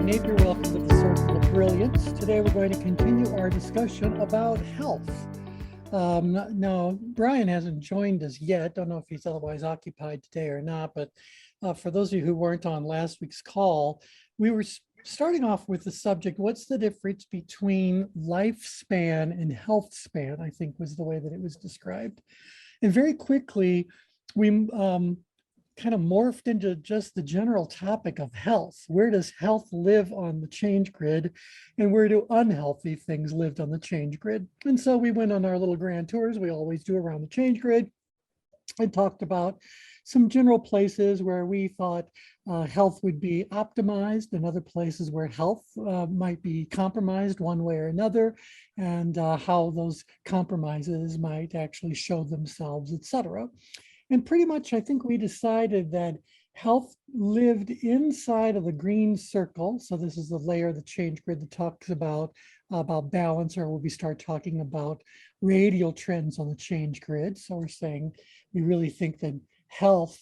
Napier. Welcome to the Circle of Brilliance. Today we're going to continue our discussion about health. Now, Brian hasn't joined us yet. Don't know if he's otherwise occupied today or not, but for those of you who weren't on last week's call, we were starting off with the subject, what's the difference between lifespan and health span, I think was the way that it was described. And very quickly, we kind of morphed into just the general topic of health. Where does health live on the change grid, and where do unhealthy things live on the change grid? And so we went on our little grand tours we always do around the change grid and talked about some general places where we thought health would be optimized and other places where health might be compromised one way or another, and how those compromises might actually show themselves, etc. And pretty much, I think we decided that health lived inside of the green circle. So this is the layer of the change grid that talks about balance, or when we start talking about radial trends on the change grid. So we're saying we really think that health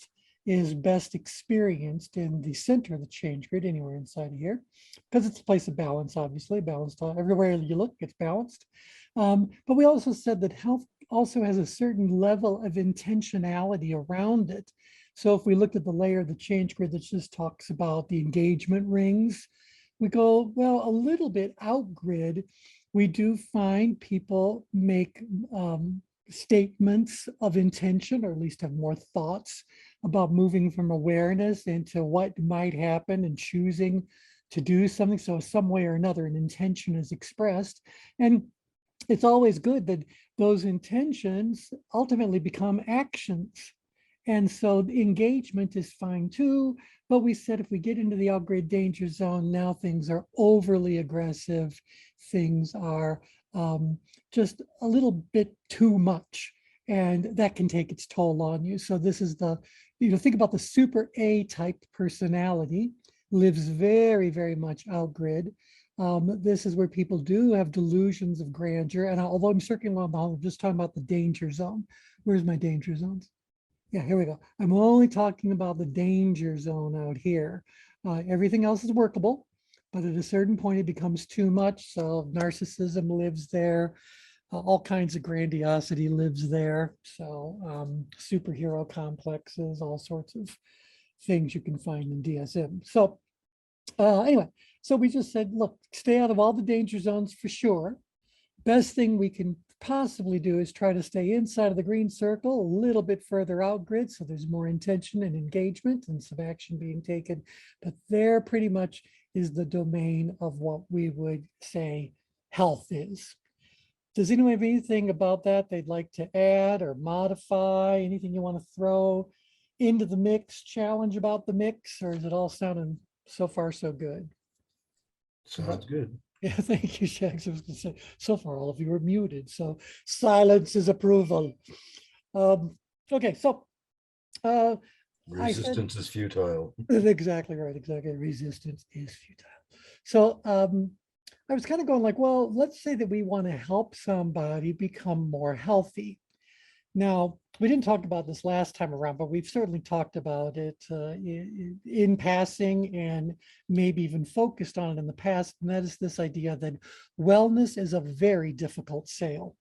is best experienced in the center of the change grid, anywhere inside of here, because it's a place of balance, obviously. Balanced everywhere you look, it's balanced. But we also said that health also has a certain level of intentionality around it. So if we looked at the layer of the change grid that just talks about the engagement rings, we go, well, a little bit out grid, we do find people make statements of intention, or at least have more thoughts about moving from awareness into what might happen and choosing to do something. So some way or another, an intention is expressed. And it's always good that those intentions ultimately become actions. And so the engagement is fine too, but we said if we get into the outgrid danger zone, now things are overly aggressive, things are just a little bit too much, and that can take its toll on you. So this is the, think about the super A type personality, lives very, very much outgrid. This is where people do have delusions of grandeur. And although I'm circling around the hall, I'm just talking about the danger zone. Where's my danger zones? Yeah, here we go. I'm only talking about the danger zone out here. Everything else is workable, but at a certain point, it becomes too much. So narcissism lives there. All kinds of grandiosity lives there. So superhero complexes, all sorts of things you can find in DSM. So anyway, so we just said, look, stay out of all the danger zones for sure. Best thing we can possibly do is try to stay inside of the green circle, a little bit further out grid, so there's more intention and engagement and some action being taken. But there pretty much is the domain of what we would say health is. Does anyone have anything about that they'd like to add or modify? Anything you want to throw into the mix, challenge about the mix, or is it all sounding so far so good? Sounds good. Yeah, thank you, Shags. I was going to say, so far all of you are muted, so silence is approval. Okay, so Resistance is futile. exactly right, exactly. Resistance is futile. So I was kind of going like, well, let's say that we want to help somebody become more healthy. Now, we didn't talk about this last time around, but we've certainly talked about it in passing and maybe even focused on it in the past. And that is this idea that wellness is a very difficult sale.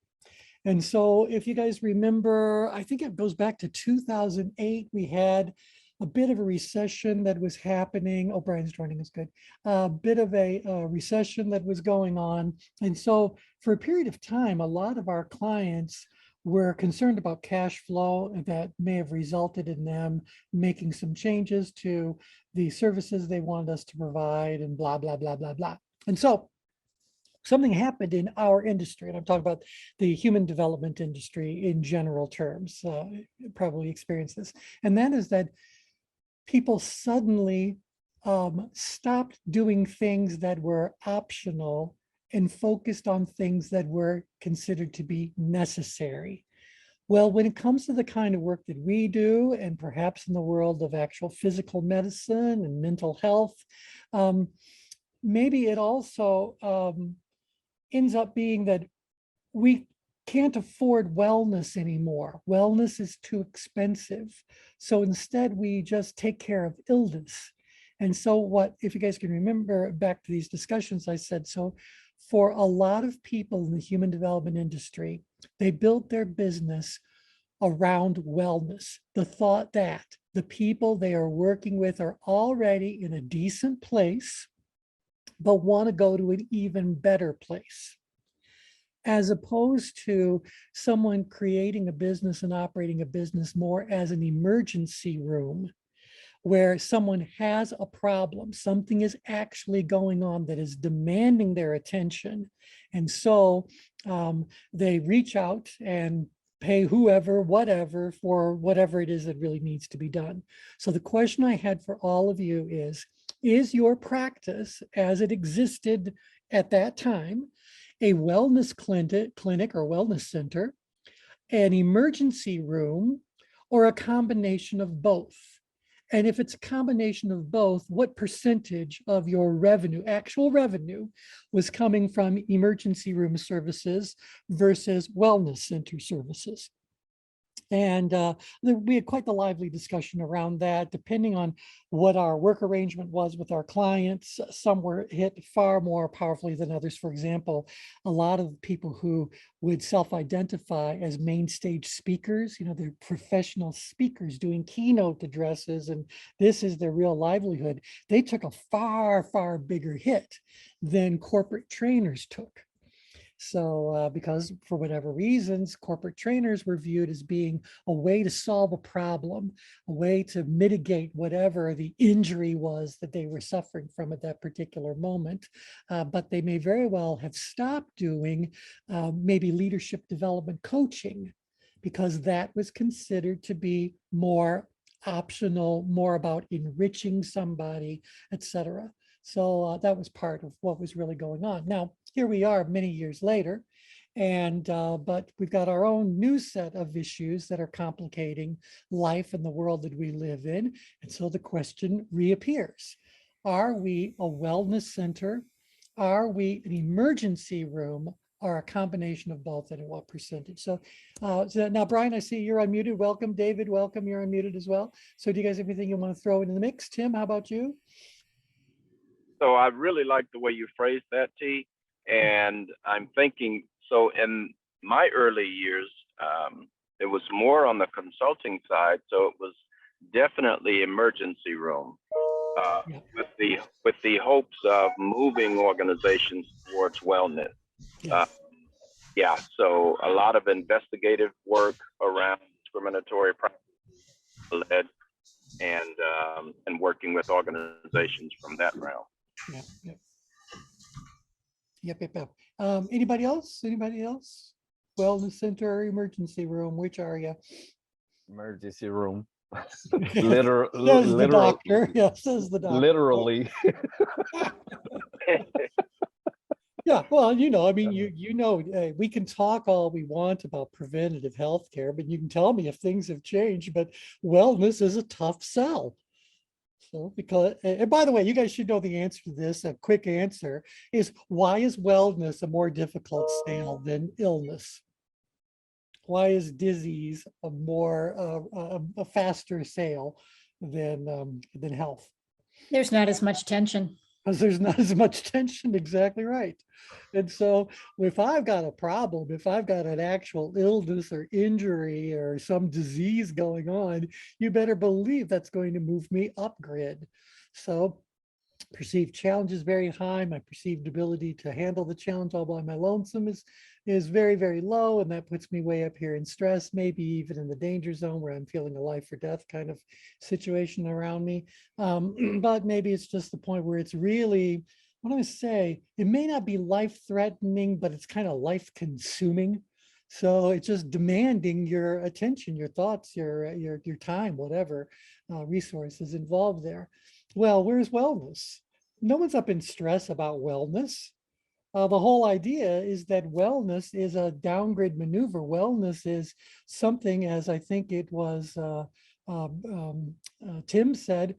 And so if you guys remember, I think it goes back to 2008, we had a bit of a recession that was happening. Oh, Brian's joining us, good. A bit of a recession that was going on. And so for a period of time, a lot of our clients were concerned about cash flow that may have resulted in them making some changes to the services they wanted us to provide and blah, blah, blah, blah, blah. And so something happened in our industry, and I'm talking about the human development industry in general terms, probably experienced this, and that is that people suddenly stopped doing things that were optional and focused on things that were considered to be necessary. Well, when it comes to the kind of work that we do, and perhaps in the world of actual physical medicine and mental health, maybe it also ends up being that we can't afford wellness anymore. Wellness is too expensive. So instead, we just take care of illness. And so what, if you guys can remember back to these discussions, I said, so for a lot of people in the human development industry, they built their business around wellness, the thought that the people they are working with are already in a decent place, but want to go to an even better place, as opposed to someone creating a business and operating a business more as an emergency room where someone has a problem, something is actually going on that is demanding their attention. And so they reach out and pay whoever, whatever, for whatever it is that really needs to be done. So the question I had for all of you is your practice as it existed at that time a wellness clinic or wellness center, an emergency room, or a combination of both? And if it's a combination of both, what percentage of your revenue, actual revenue, was coming from emergency room services versus wellness center services? And we had quite the lively discussion around that, depending on what our work arrangement was with our clients. Some were hit far more powerfully than others. For example, a lot of people who would self-identify as main stage speakers, they're professional speakers doing keynote addresses, and this is their real livelihood. They took a far, far bigger hit than corporate trainers took. So because for whatever reasons, corporate trainers were viewed as being a way to solve a problem, a way to mitigate whatever the injury was that they were suffering from at that particular moment. But they may very well have stopped doing maybe leadership development coaching, because that was considered to be more optional, more about enriching somebody, etc. So that was part of what was really going on. Now, here we are many years later, and but we've got our own new set of issues that are complicating life and the world that we live in. And so the question reappears. Are we a wellness center? Are we an emergency room, or a combination of both, and at what percentage? So now, Brian, I see you're unmuted. Welcome. David, welcome. You're unmuted as well. So do you guys have anything you want to throw into the mix? Tim, how about you? So I really like the way you phrased that, T. And I'm thinking, so in my early years, it was more on the consulting side. So it was definitely emergency room, with the hopes of moving organizations towards wellness. Yeah, so a lot of investigative work around discriminatory practice led, and working with organizations from that realm. Yep. Anybody else? Anybody else? Wellness center or emergency room? Which are you? Emergency room. Says the doctor. Yeah, says the doctor. Literally. Yeah, well, I mean, we can talk all we want about preventative health care, but you can tell me if things have changed, but wellness is a tough sell. So because, and by the way, you guys should know the answer to this. A quick answer is, why is wellness a more difficult sale than illness? Why is disease a faster sale than health? There's not as much tension. Because there's not as much tension, exactly right. And so if I've got a problem, if I've got an actual illness or injury or some disease going on, you better believe that's going to move me up grid. So perceived challenge is very high. My perceived ability to handle the challenge all by my lonesome is very, very low. And that puts me way up here in stress, maybe even in the danger zone where I'm feeling a life or death kind of situation around me. But maybe it's just the point where it's really, what do I say? It may not be life threatening, but it's kind of life consuming. So it's just demanding your attention, your thoughts, your time, whatever resources involved there. Well, where's wellness? No one's up in stress about wellness. The whole idea is that wellness is a downgrade maneuver. Wellness is something, as I think it was Tim said,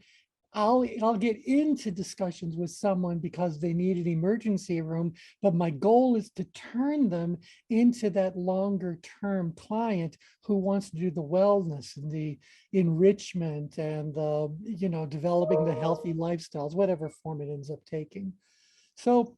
I'll get into discussions with someone because they need an emergency room, but my goal is to turn them into that longer term client who wants to do the wellness and the enrichment and the, developing the healthy lifestyles, whatever form it ends up taking. So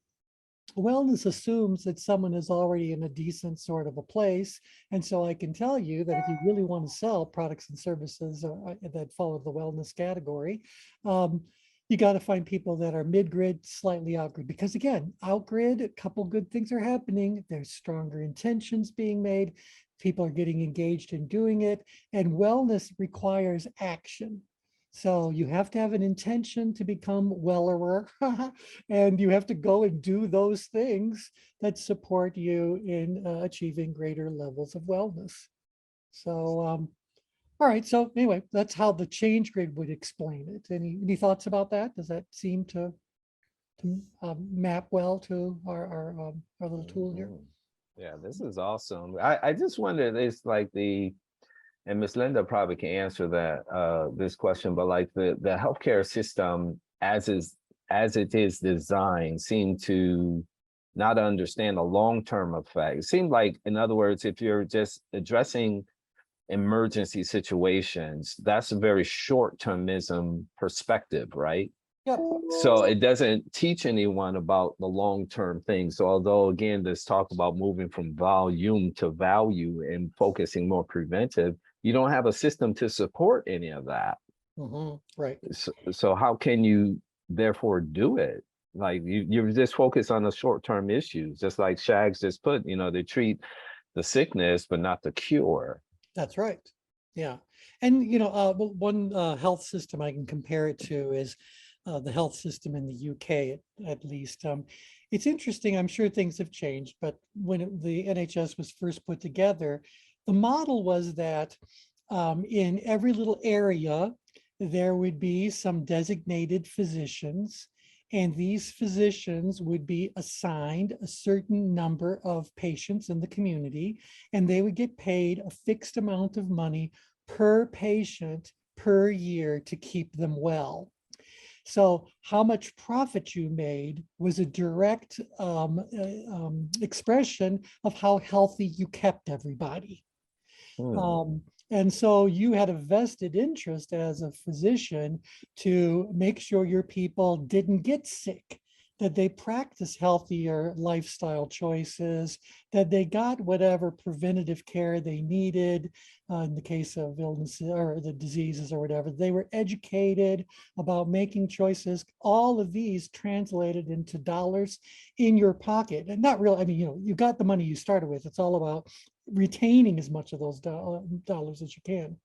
wellness assumes that someone is already in a decent sort of a place. And so I can tell you that if you really want to sell products and services that follow the wellness category, you got to find people that are mid-grid, slightly out-grid. Because again, out-grid, a couple good things are happening. There's stronger intentions being made. People are getting engaged in doing it. And wellness requires action. So you have to have an intention to become wellerer, and you have to go and do those things that support you in achieving greater levels of wellness. So, all right. So anyway, that's how the change grid would explain it. Any thoughts about that? Does that seem to map well to our little tool here? Mhm. Yeah, this is awesome. I just wondered, it's like and Miss Linda probably can answer that this question, but like the healthcare system as it is designed seem to not understand the long-term effect. It seemed like, in other words, if you're just addressing emergency situations, that's a very short-termism perspective, right? Yep. So it doesn't teach anyone about the long-term things. So although again, this talk about moving from volume to value and focusing more preventive, you don't have a system to support any of that. Right. So how can you therefore do it? Like you're just focused on the short-term issues, just like Shags just put, they treat the sickness, but not the cure. That's right. Yeah. And, one health system I can compare it to is the health system in the UK, at least. It's interesting. I'm sure things have changed, but when the NHS was first put together, the model was that in every little area, there would be some designated physicians, and these physicians would be assigned a certain number of patients in the community, and they would get paid a fixed amount of money per patient per year to keep them well. So how much profit you made was a direct expression of how healthy you kept everybody. And so you had a vested interest as a physician to make sure your people didn't get sick, that they practice healthier lifestyle choices, that they got whatever preventative care they needed in the case of illnesses or the diseases or whatever. They were educated about making choices. All of these translated into dollars in your pocket. And not really, I mean, you got the money you started with. It's all about retaining as much of those dollars as you can,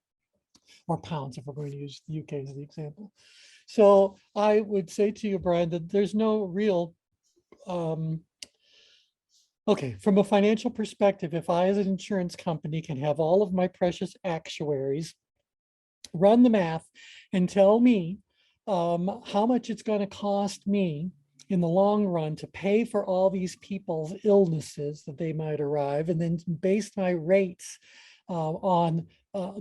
or pounds if we're going to use the UK as the example. So I would say to you, Brian, that there's no real, okay, from a financial perspective, if I as an insurance company can have all of my precious actuaries run the math and tell me how much it's going to cost me in the long run to pay for all these people's illnesses that they might arrive, and then base my rates on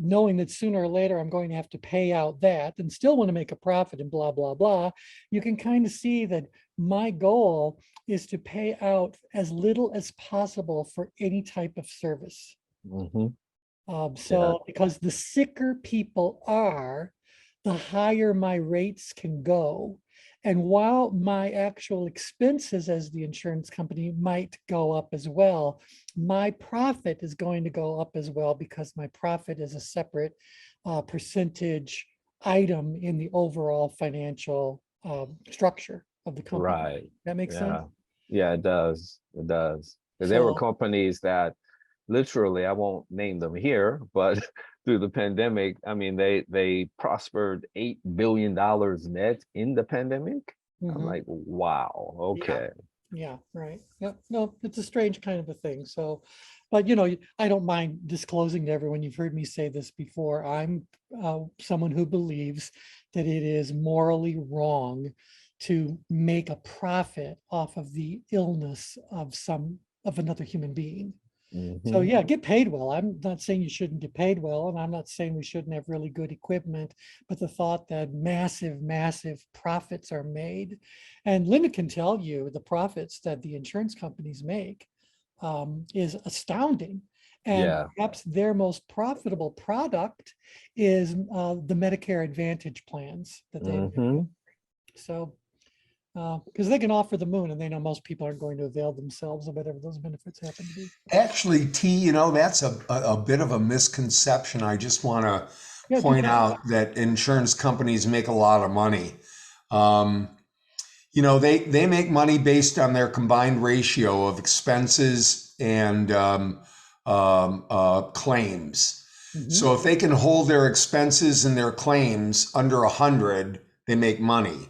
knowing that sooner or later I'm going to have to pay out that and still want to make a profit and blah, blah, blah, you can kind of see that my goal is to pay out as little as possible for any type of service. Because the sicker people are, the higher my rates can go. And while my actual expenses as the insurance company might go up as well, my profit is going to go up as well, because my profit is a separate percentage item in the overall financial structure of the company. Right. That makes sense? Yeah, it does. It does. Because there were companies that literally, I won't name them here, but through the pandemic, I mean, they prospered $8 billion net in the pandemic. I'm like, wow, okay. Yeah, right. Yep. No, it's a strange kind of a thing. So, but I don't mind disclosing to everyone. You've heard me say this before. I'm someone who believes that it is morally wrong to make a profit off of the illness of another human being. So Mhm. yeah, get paid well. I'm not saying you shouldn't get paid well, and I'm not saying we shouldn't have really good equipment, but the thought that massive, massive profits are made, and Linda can tell you the profits that the insurance companies make is astounding. And Yeah. perhaps their most profitable product is the Medicare Advantage plans that they Mhm. so because they can offer the moon and they know most people aren't going to avail themselves of whatever those benefits happen to be. Actually, T, that's a bit of a misconception. I just want to Yeah, do point tell. out that insurance companies make a lot of money. Um, they make money based on their combined ratio of expenses and claims. Mhm. So if they can hold their expenses and their claims under 100, they make money.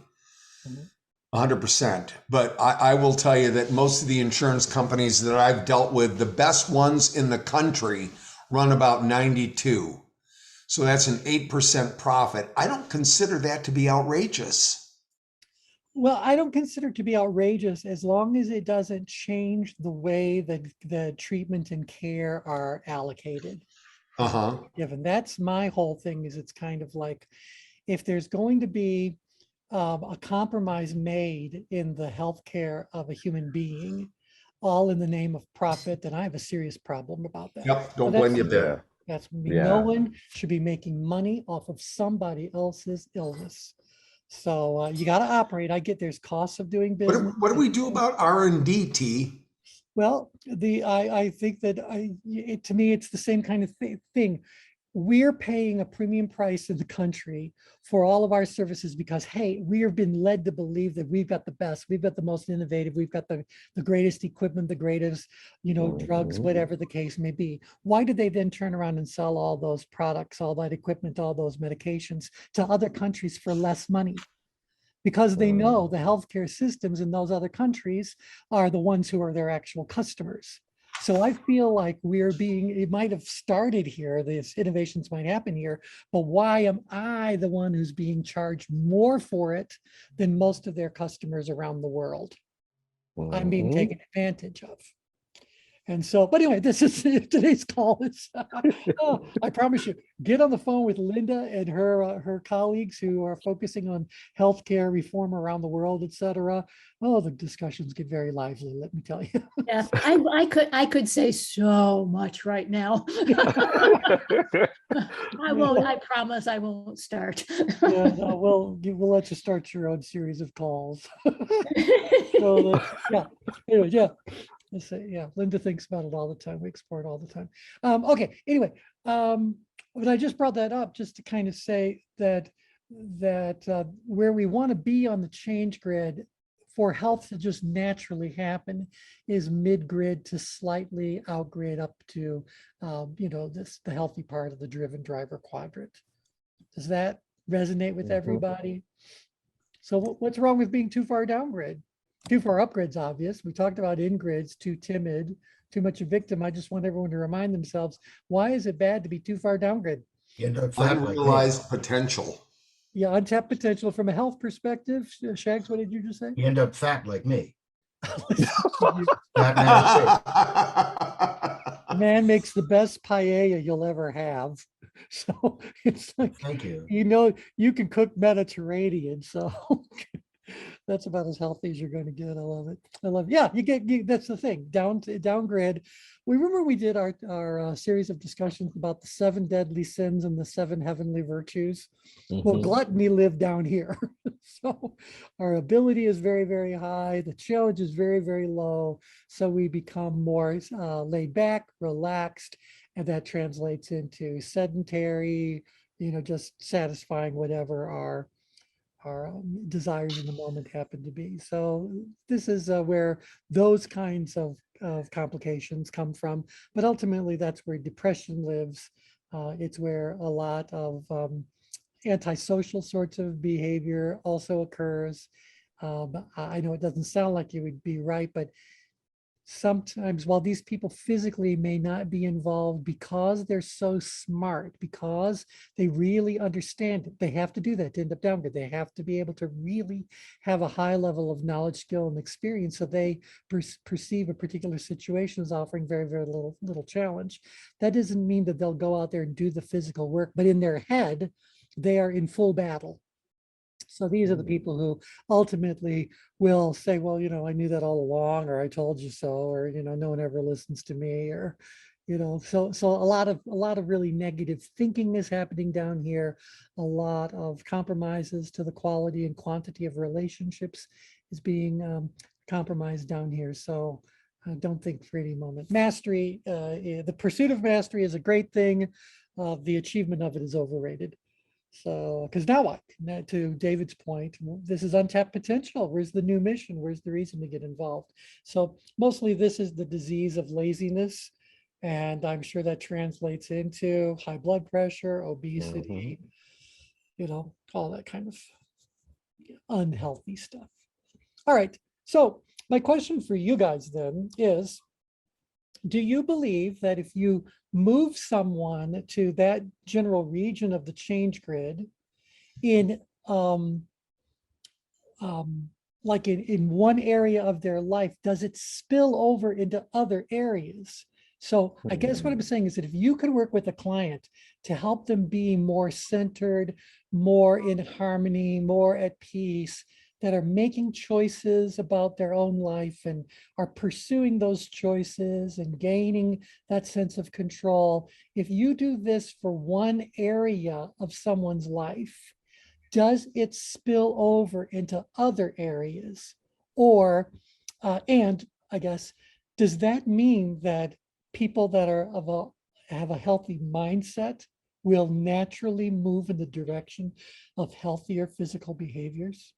Mhm. 100%. But I will tell you that most of the insurance companies that I've dealt with, the best ones in the country, run about 92. So that's an 8% profit. I don't consider that to be outrageous. Well, I don't consider it to be outrageous as long as it doesn't change the way that the treatment and care are allocated. Uh-huh. Given that's my whole thing is it's kind of like if there's going to be a compromise made in the healthcare of a human being, all in the name of profit, then I have a serious problem about that. Yep. But Don't blame you a Yeah. bit. that's me. No Yeah. one should be making money off of somebody else's illness. So you got to operate. I get there's costs of doing business. What do we do about R&D, T? Well, I think that to me, it's the same kind of thing. We're paying a premium price in the country for all of our services because, hey, we have been led to believe that we've got the best, we've got the most innovative, we've got the greatest equipment, the greatest, drugs, Mhm. whatever the case may be. Why did they then turn around and sell all those products, all that equipment, all those medications to other countries for less money? Because they know the healthcare systems in those other countries are the ones who are their actual customers. So I feel like it might have started here, these innovations might happen here, but why am I the one who's being charged more for it than most of their customers around the world? I'm being Mhm. taken advantage of. And so, but anyway, this is today's call. I promise you, get on the phone with Linda and her colleagues who are focusing on healthcare reform around the world, et cetera. Oh, the discussions get very lively, let me tell you. Yeah, I could say so much right now. I promise I won't start. Yeah, no, we'll let you start your own series of calls. So yeah. Anyway, yeah. Let's say, yeah, Linda thinks about it all the time. We explore it all the time. Okay, anyway, but I just brought that up just to kind of say that where we want to be on the change grid for health to just naturally happen is mid-grid to slightly out-grid up to the healthy part of the driven driver quadrant. Does that resonate with Mhm. everybody? So what's wrong with being too far downgrid? Too far upgrid's obvious. We talked about in-grids, too timid, too much a victim. I just want everyone to remind themselves, why is it bad to be too far downgrid? You end up fat like me. Unrealized potential. Yeah, untapped potential from a health perspective. Shags, what did you just say? You end up fat like me. The Fat man man makes the best paella you'll ever have. So it's like, Thank you. you can cook Mediterranean. So that's about as healthy as you're going to get. I love it. I love it. Yeah, that's the thing. Downgrade. We remember we did our series of discussions about the 7 deadly sins and the 7 heavenly virtues. Well, Mhm. gluttony lived down here. So our ability is very, very high. The challenge is very, very low. So we become more laid back, relaxed, and that translates into sedentary, just satisfying whatever our desires in the moment happen to be. So this is where those kinds of complications come from. But ultimately, that's where depression lives. It's where a lot of antisocial sorts of behavior also occurs. I know it doesn't sound like you would be right, but sometimes while these people physically may not be involved because they're so smart, because they really understand it, they have to do that to end up down here. They have to be able to really have a high level of knowledge, skill, and experience. So they perceive a particular situation as offering very, very little challenge. That doesn't mean that they'll go out there and do the physical work, but in their head, they are in full battle. So these are the people who ultimately will say, well, I knew that all along, or I told you so, or, no one ever listens to me, or, so a lot of really negative thinking is happening down here. A lot of compromises to the quality and quantity of relationships is being compromised down here. So I don't think for any moment. Mastery, the pursuit of mastery is a great thing. The achievement of it is overrated. So, because now what? To David's point, this is untapped potential. Where's the new mission? Where's the reason to get involved? So mostly this is the disease of laziness. And I'm sure that translates into high blood pressure, obesity, all that kind of unhealthy stuff. All right. So my question for you guys then is, do you believe that if you move someone to that general region of the change grid in like in one area of their life, does it spill over into other areas? So I guess what I'm saying is that if you could work with a client to help them be more centered, more in harmony, more at peace, that are making choices about their own life and are pursuing those choices and gaining that sense of control. If you do this for one area of someone's life, does it spill over into other areas? Or, and I guess, does that mean that people that are have a healthy mindset will naturally move in the direction of healthier physical behaviors?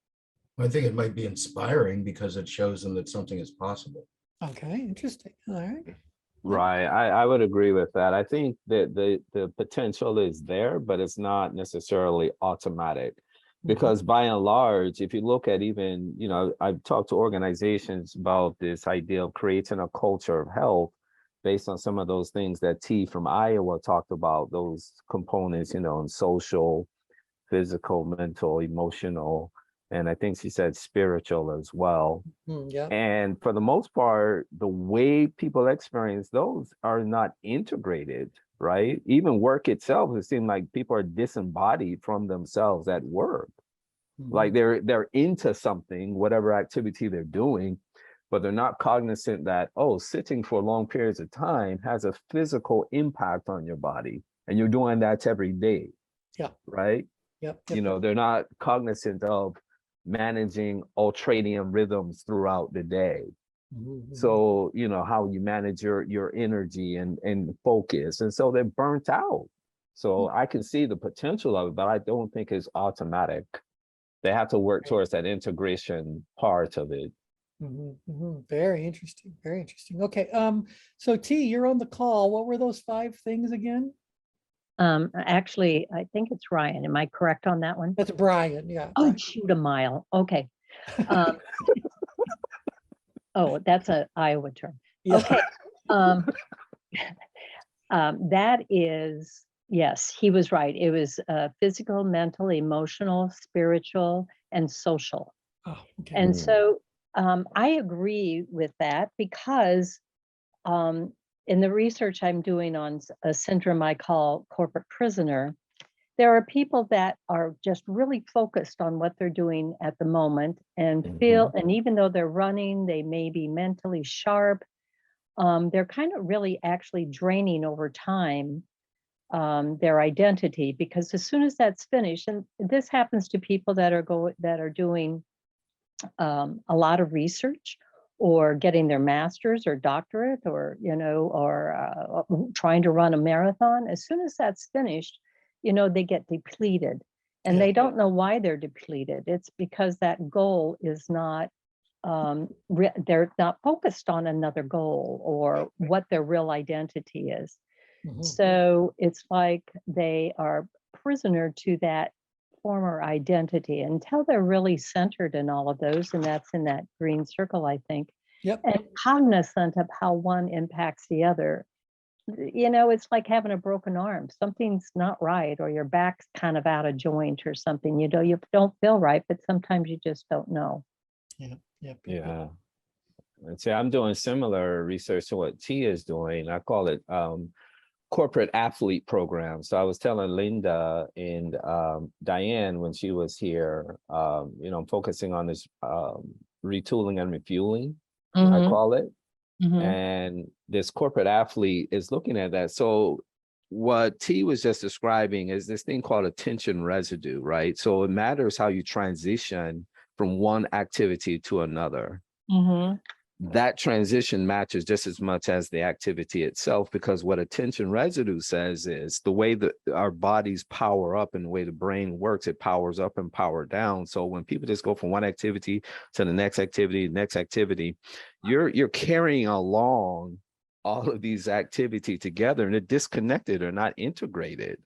I think it might be inspiring because it shows them that something is possible. Okay, interesting. All right. Right. I would agree with that. I think that the potential is there, but it's not necessarily automatic. Because by and large, if you look at even, I've talked to organizations about this idea of creating a culture of health based on some of those things that T from Iowa talked about, those components, in social, physical, mental, emotional, and I think she said spiritual as well. Yeah. And for the most part, the way people experience those are not integrated, right? Even work itself, it seems like people are disembodied from themselves at work. Like they're into something, whatever activity they're doing, but they're not cognizant that, sitting for long periods of time has a physical impact on your body. And you're doing that every day. Yeah. Right? Yep. They're not cognizant of managing ultradian rhythms throughout the day. So, how you manage your energy and focus. And so they're burnt out. So I can see the potential of it, but I don't think it's automatic. They have to work towards that integration part of it. Very interesting. Very interesting. Okay. So T, you're on the call. What were those 5 things again? Actually, I think it's Ryan. Am I correct on that one? That's Brian. Yeah. Oh, Brian. shoot a mile. Okay. Oh, that's an Iowa term. Yeah. Okay. That is, yes, he was right. It was physical, mental, emotional, spiritual, and social. Oh, okay. And so I agree with that because in the research I'm doing on a syndrome I call corporate prisoner, there are people that are just really focused on what they're doing at the moment and feel, and even though they're running, they may be mentally sharp. They're kind of really actually draining over time their identity, because as soon as that's finished, and this happens to people that are doing a lot of research or getting their master's or doctorate or trying to run a marathon, as soon as that's finished, they get depleted, and they don't know why they're depleted. It's because that goal is not they're not focused on another goal or what their real identity is. So it's like they are prisoner to that former identity until they're really centered in all of those, and that's in that green circle, I think. Yep. and cognizant of how one impacts the other. You know, it's like having a broken arm. Something's not right, or your back's kind of out of joint or something. You know, you don't feel right, but sometimes you just don't know. Yep. Yeah. And see, I'm doing similar research to what T is doing. I call it corporate athlete program. So I was telling Linda and Diane when she was here, you know, I'm focusing on this retooling and refueling, I call it. And this corporate athlete is looking at that. So what T was just describing is this thing called attention residue, right? So it matters how you transition from one activity to another. That transition matters just as much as the activity itself, because what attention residue says is the way that our bodies power up and the way the brain works, it powers up and power down. So when people just go from one activity to the next activity, you're carrying along all of these activities together, and they're disconnected or not integrated.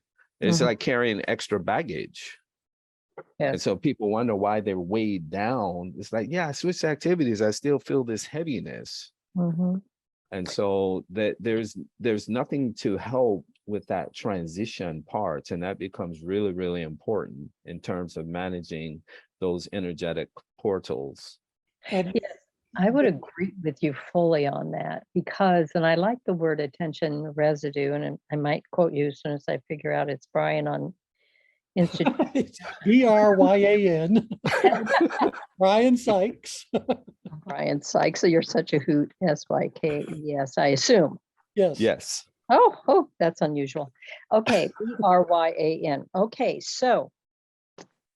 It's like carrying extra baggage. And so people wonder why they're weighed down. It's like, yeah, I switched activities, I still feel this heaviness. And so that there's nothing to help with that transition part. And that becomes really, really important in terms of managing those energetic portals. And Yes, I would agree with you fully on that, because, and I like the word attention residue, and I might quote you as soon as I figure out it's Brian on Institute. Bryan, Brian Sykes. Brian Sykes. So you're such a hoot. Syke. I assume. Yes. Oh, that's unusual. Okay, Bryan. Okay, so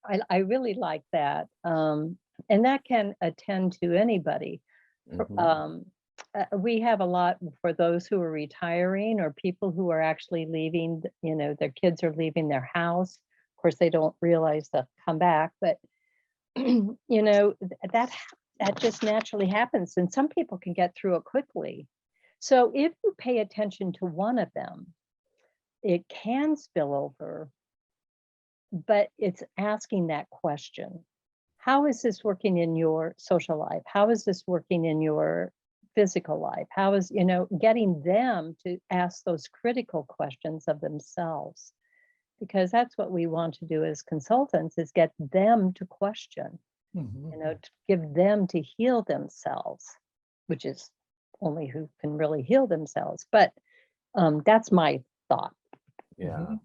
I really like that. And that can attend to anybody. We have a lot for those who are retiring, or people who are actually leaving, you know, their kids are leaving their house. Of course, they don't realize they'll come back, but you know, that just naturally happens. And some people can get through it quickly. So if you pay attention to one of them, it can spill over, but it's asking that question. How is this working in your social life? How is this working in your physical life? How is, you know, getting them to ask those critical questions of themselves? Because that's what we want to do as consultants, is get them to question, you know, to give them to heal themselves, which is only who can really heal themselves. But that's my thought. Yeah.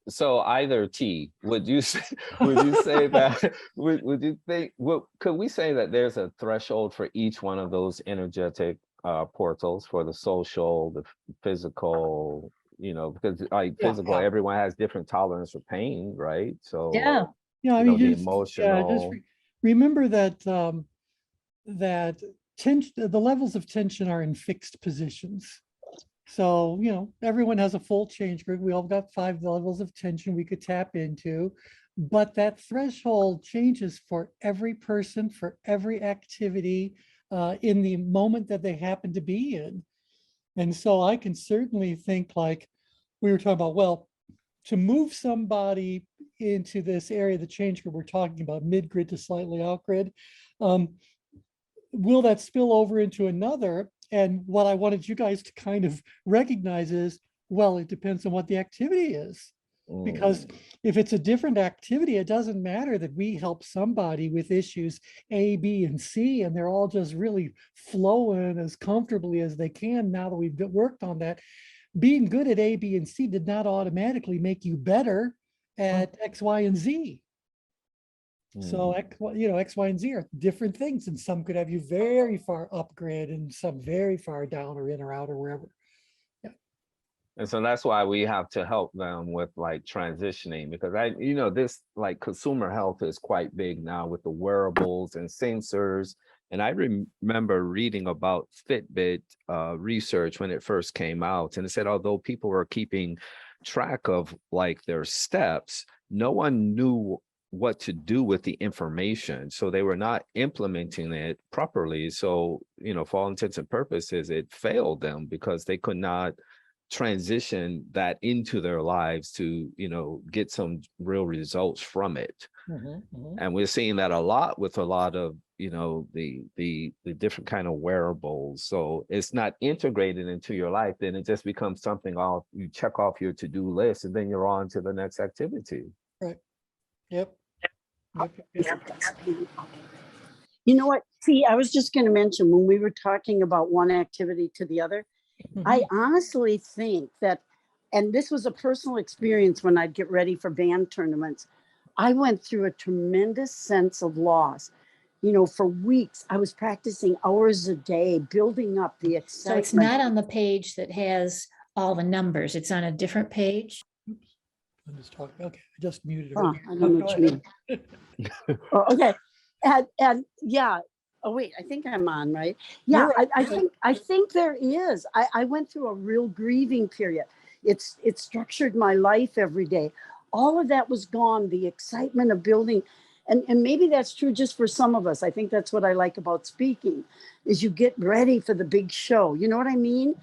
So either T, would you say that, would you think, could we say that there's a threshold for each one of those energetic portals, for the social, the physical, you know, because like physical, everyone has different tolerance for pain, right? So I you mean, know, the just emotional. remember that that tension, the levels of tension are in fixed positions. So, you know, everyone has a full change group. We all got 5 levels of tension we could tap into, but that threshold changes for every person, for every activity, in the moment that they happen to be in. And so I can certainly think, like we were talking about, well, to move somebody into this area of the change group, we're talking about mid-grid to slightly out-grid. Will that spill over into another? And what I wanted you guys to kind of recognize is, well, it depends on what the activity is. Because if it's a different activity, it doesn't matter that we help somebody with issues A, B, and C, and they're all just really flowing as comfortably as they can now that we've worked on that. Being good at A, B, and C did not automatically make you better at X, Y, and Z. So you know, X, Y, and Z are different things, and some could have you very far upgrade and some very far down or in or out or wherever. And so that's why we have to help them with like transitioning, because you know, this like consumer health is quite big now with the wearables and sensors. And I remember reading about Fitbit research when it first came out, and it said, although people were keeping track of like their steps, no one knew what to do with the information. So they were not implementing it properly. So, you know, for all intents and purposes, it failed them because they could not transition that into their lives to, you know, get some real results from it. And we're seeing that a lot with a lot of you know, the different kind of wearables. So it's not integrated into your life, then it just becomes something off, you check off your to-do list, and then you're on to the next activity. Right. Yep. Yep. You know what? See, I was just going to mention when we were talking about one activity to the other, I honestly think that, and this was a personal experience when I'd get ready for band tournaments, I went through a tremendous sense of loss. You know, for weeks, I was practicing hours a day, building up the So excitement. it's not on the page that has all the numbers. It's on a different page. I'm just talking. Okay, I just muted her. Huh, I don't know what you mean. Oh, okay. And yeah. Oh wait, I think I'm on, right? Yeah, You're I think there is. I went through a real grieving period. It structured my life every day. All of that was gone. The excitement of building, and maybe that's true just for some of us. I think that's what I like about speaking, is you get ready for the big show. You know what I mean?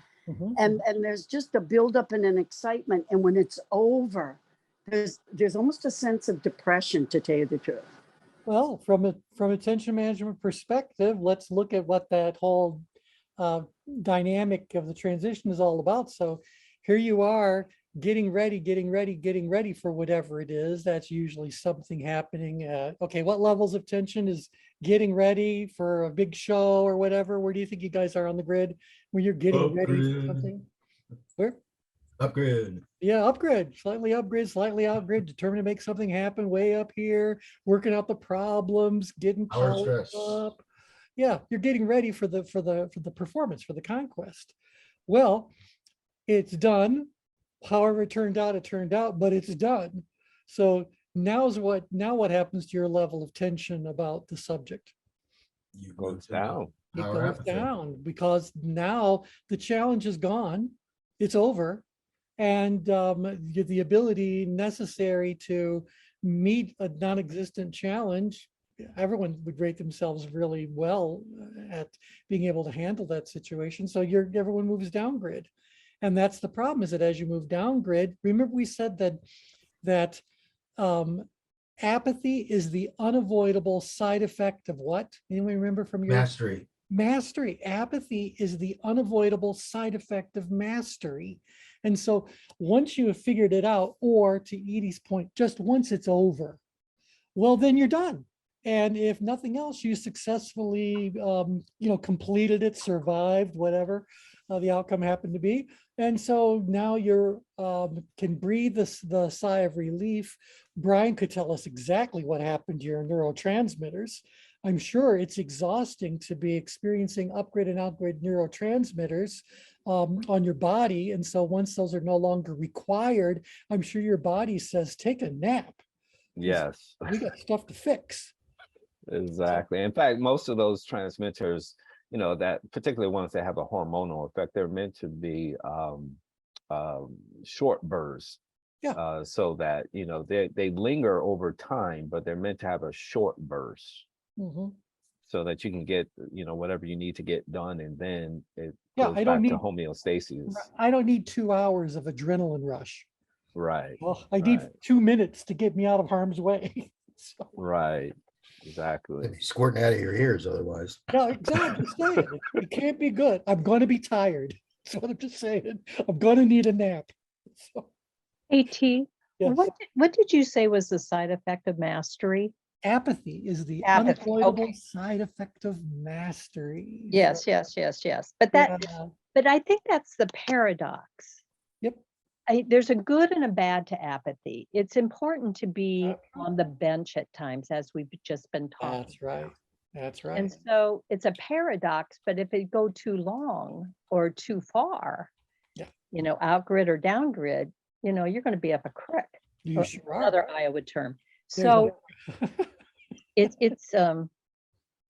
And there's just a buildup and an excitement. And when it's over, there's almost a sense of depression, to tell you the truth. Well, from a tension management perspective, let's look at what that whole dynamic of the transition is all about. So here you are getting ready for whatever it is. That's usually something happening. Okay, what levels of tension is getting ready for a big show or whatever? Where do you think you guys are on the grid when you're getting ready for something? Where? Upgrade. Yeah, upgrade, slightly upgrade, determined to make something happen way up here, working out the problems, getting Power powered stress. up. Yeah, you're getting ready for the performance, for the conquest. Well, it's done. However it turned out, but it's done. So now what happens to your level of tension about the subject? You Goes go down. It Power goes apathy. down because now the challenge is gone. It's over. And the ability necessary to meet a non-existent challenge, everyone would rate themselves really well at being able to handle that situation. So everyone moves down grid. And that's the problem, is that as you move down grid, remember we said that apathy is the unavoidable side effect of what? Anyone remember from your Mastery. mastery? Apathy is the unavoidable side effect of mastery. And so once you have figured it out, or to Edie's point, just once it's over, well, then you're done. And if nothing else, you successfully, completed it, survived, whatever the outcome happened to be. And so now you're can breathe the sigh of relief. Brian could tell us exactly what happened to your neurotransmitters. I'm sure it's exhausting to be experiencing upgrade and outgrade neurotransmitters on your body. And so once those are no longer required, I'm sure your body says, take a nap. Yes, We got stuff to fix. exactly. In fact, most of those transmitters, you know, that particularly ones that have a hormonal effect, they're meant to be short bursts. Yeah. So that, you know, they linger over time, but they're meant to have a short burst. So that you can get, you know, whatever you need to get done, and then it goes I don't back to need homeostasis. I don't need 2 hours of adrenaline rush. Right. Well, I need 2 minutes to get me out of harm's way. So, Right. Exactly. They'd be squirting out of your ears otherwise. no, exactly. Just saying, it can't be good. I'm going to be tired. That's what I'm just saying. I'm going to need a nap. So, AT, yes. what did you say was the side effect of mastery? Apathy is the Apathy, unavoidable okay. side effect of mastery. Yes, So, yes. But I think that's the paradox. Yep. There's a good and a bad to apathy. It's important to be on the bench at times, as we've just been talking. That's right. That's right. And so it's a paradox, but if it go too long or too far, Yeah. you know, outgrid or downgrid, you know, you're going to be up a creek. You or sure are. another Iowa term. There's So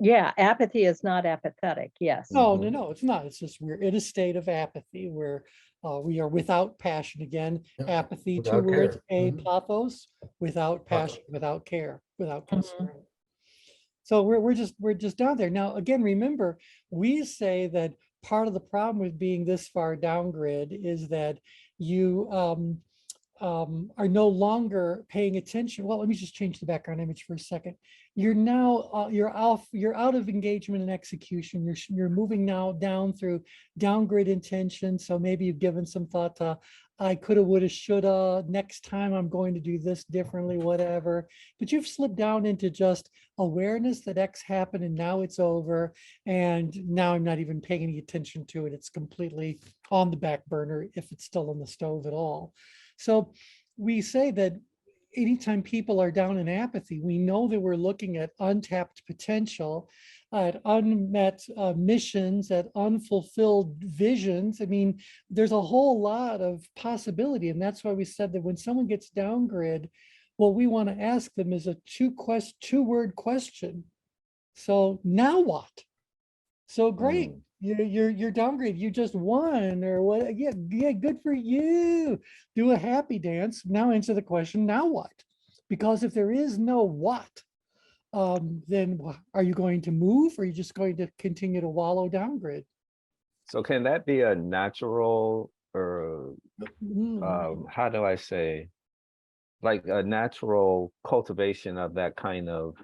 yeah, apathy is not apathetic. Yes. No, it's not. It's just we're in a state of apathy where we are without passion again. Yep. Apathy, Without 2 words, care. Mhm. pathos, without passion, without care, without Mhm. concern. So we're just down there. Now, again, remember, we say that part of the problem with being this far down grid is that you are no longer paying attention. Well, let me just change the background image for a second. You're now you're out of engagement and execution. You're moving now down through downgrade intention. So maybe you've given some thought to, I coulda, woulda, shoulda, next time I'm going to do this differently, whatever. But you've slipped down into just awareness that X happened and now it's over. And now I'm not even paying any attention to it. It's completely on the back burner if it's still on the stove at all. So we say that anytime people are down in apathy, we know that we're looking at untapped potential, at unmet missions, at unfulfilled visions. I mean, there's a whole lot of possibility. And that's why we said that when someone gets downgraded, what we want to ask them is a two-word question. So now what? So great. You're downgraded. You just won, or what? Yeah, good for you. Do a happy dance. Now answer the question, now what? Because if there is no what, then are you going to move, or are you just going to continue to wallow downgrade? So can that be a natural, or how do I say, like a natural cultivation of that kind of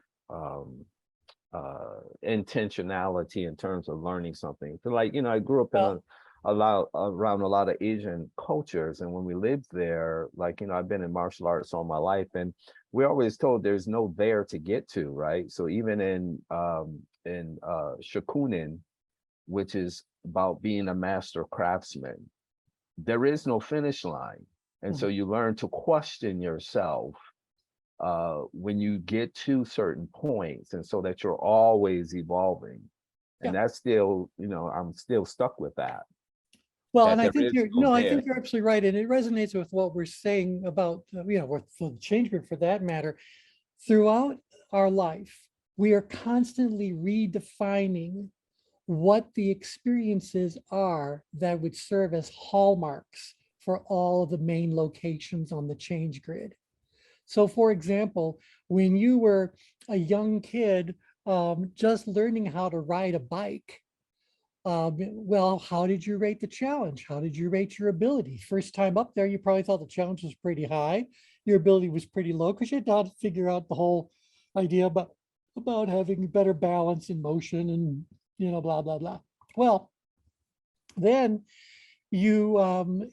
intentionality in terms of learning something? So like, I grew up in around a lot of Asian cultures, and when we lived there, like, I've been in martial arts all my life, and we're always told there's no there to get to, right? So even in Shakunin, which is about being a master craftsman, there is no finish line. And so you learn to question yourself when you get to certain points, and so that you're always evolving. And that's still, I'm still stuck with that. Well, that and I there think is you're, no no, I there. think you're absolutely right. And it resonates with what we're saying about, with the change group for that matter. Throughout our life, we are constantly redefining what the experiences are that would serve as hallmarks for all of the main locations on the change grid. So for example, when you were a young kid, just learning how to ride a bike, well, how did you rate the challenge? How did you rate your ability? First time up there, you probably thought the challenge was pretty high. Your ability was pretty low because you had to figure out the whole idea about having better balance and motion and, blah, blah, blah. Well, then you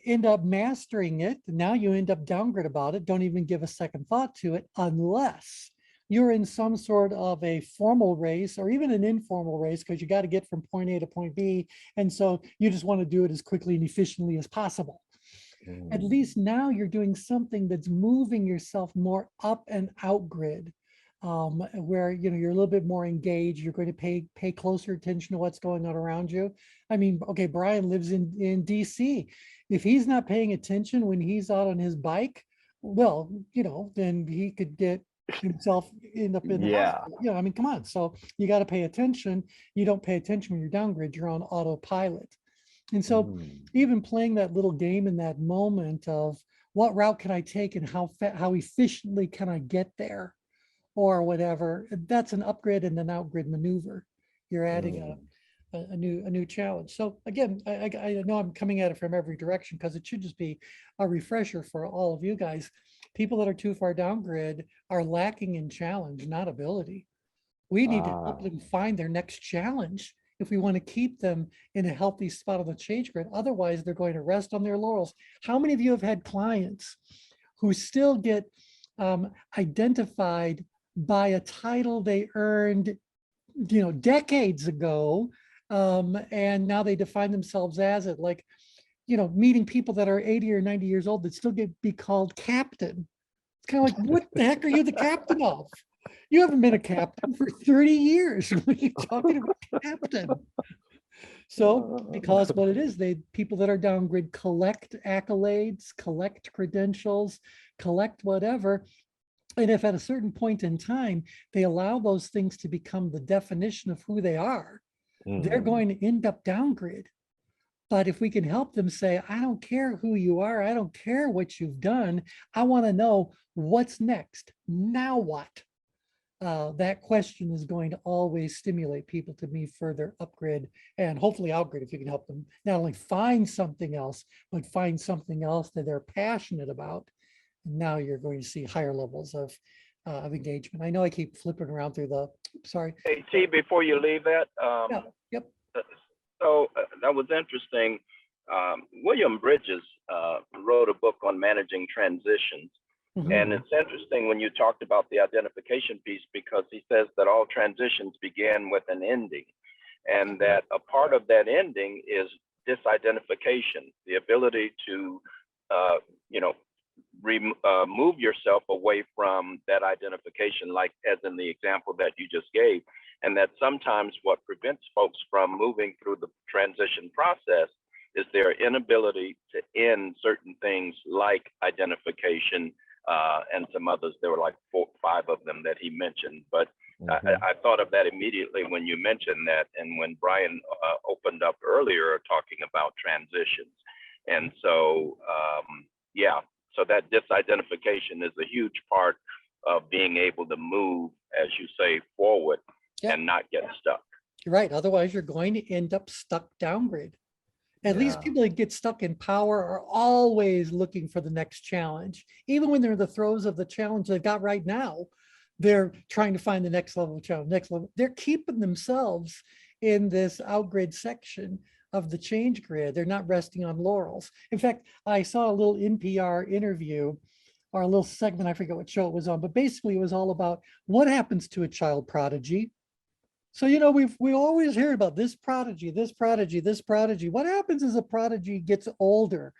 end up mastering it. Now you end up downgrade about it. Don't even give a second thought to it unless you're in some sort of a formal race or even an informal race, because you got to get from point A to point B. And so you just want to do it as quickly and efficiently as possible. At least now you're doing something that's moving yourself more up and out grid, where you're a little bit more engaged. You're going to pay closer attention to what's going on around you. I mean, okay, Brian lives in DC. If he's not paying attention when he's out on his bike, well, then he could get himself end up in the hospital. I mean, come on. So you got to pay attention. You don't pay attention when you're downgrade, you're on autopilot. And so even playing that little game in that moment of what route can I take and how efficiently can I get there, or whatever, that's an upgrade and an outgrid maneuver. You're adding a new challenge. So again, I know I'm coming at it from every direction because it should just be a refresher for all of you guys. People that are too far downgrade are lacking in challenge, not ability. We need to help them find their next challenge if we want to keep them in a healthy spot on the change grid. Otherwise, they're going to rest on their laurels. How many of you have had clients who still get identified by a title they earned, decades ago, and now they define themselves as it, like, meeting people that are 80 or 90 years old that still be called captain. It's kind of like, what the heck are you the captain of? You haven't been a captain for 30 years. What are you talking about, captain? So, because what it is, people that are downgrade collect accolades, collect credentials, collect whatever. And if at a certain point in time, they allow those things to become the definition of who they are, they're going to end up downgrade. But if we can help them say, I don't care who you are, I don't care what you've done, I want to know what's next. Now what? That question is going to always stimulate people to be further upgrade and hopefully outgrade if you can help them not only find something else, but find something else that they're passionate about Now you're going to see higher levels of engagement. I know I keep flipping around through the, sorry. Hey, T, before you leave that, Yeah, yep. so that was interesting. William Bridges wrote a book on managing transitions. Mhm. And it's interesting when you talked about the identification piece, because he says that all transitions begin with an ending, and that a part of that ending is disidentification, the ability to, you know, move yourself away from that identification, like as in the example that you just gave. And that sometimes what prevents folks from moving through the transition process is their inability to end certain things like identification, and some others. There were like 4, 5 of them that he mentioned. But I thought of that immediately when you mentioned that, and when Brian opened up earlier talking about transitions. And so, yeah, so that disidentification is a huge part of being able to move, as you say, forward. Yep. And not get stuck. You're right. Otherwise, you're going to end up stuck downgrade. At least people that get stuck in power are always looking for the next challenge. Even when they're in the throes of the challenge they've got right now, they're trying to find the next level of challenge, next level. They're keeping themselves in this outgrid section of the change grid. They're not resting on laurels. In fact, I saw a little NPR interview or a little segment, I forget what show it was on, but basically it was all about what happens to a child prodigy. So, you know, we always hear about this prodigy, this prodigy, this prodigy. What happens as a prodigy gets older?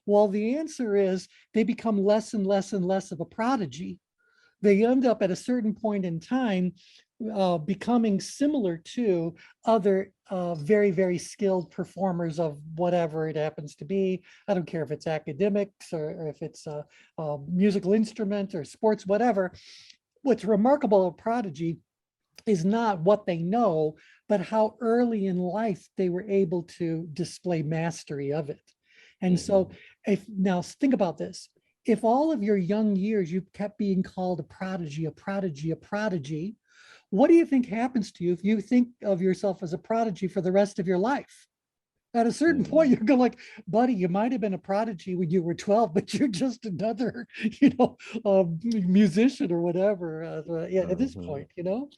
Well, the answer is they become less and less and less of a prodigy. They end up at a certain point in time becoming similar to other very, very skilled performers of whatever it happens to be. I don't care if it's academics or if it's a musical instrument or sports, whatever. What's remarkable about prodigy is not what they know, but how early in life they were able to display mastery of it. And so if now think about this, if all of your young years you kept being called a prodigy, a prodigy, a prodigy, what do you think happens to you if you think of yourself as a prodigy for the rest of your life? At a certain point, you're going like, buddy, you might have been a prodigy when you were 12, but you're just another, you know, musician or whatever. Yeah, at this point, you know.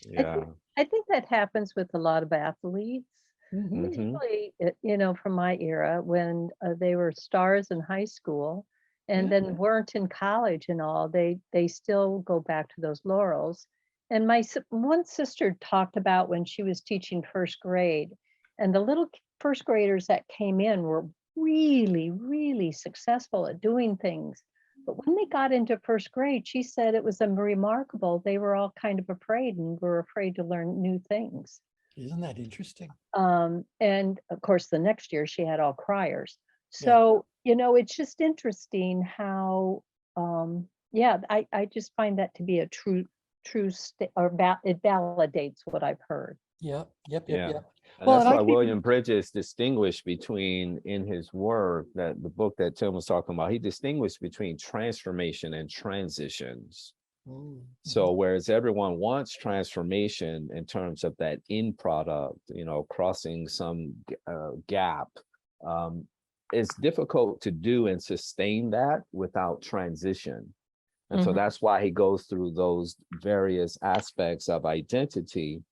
Yeah. I think that happens with a lot of athletes, Mhm. particularly, you know, from my era when they were stars in high school and Yeah. then weren't in college and all. They still go back to those laurels. And my one sister talked about when she was teaching first grade, and the little first graders that came in were really, really successful at doing things. But when they got into first grade, she said it was remarkable. They were all kind of afraid and were afraid to learn new things. Isn't that interesting? And of course, the next year she had all criers. So, you know, it's just interesting how, yeah, I just find that to be a true it validates what I've heard. Yep. And Well, that's and why William Bridges distinguished between, in his work, that the book that Tim was talking about, he distinguished between transformation and transitions. So whereas everyone wants transformation in terms of that end product, you know, crossing some gap, it's difficult to do and sustain that without transition. And so that's why he goes through those various aspects of identity,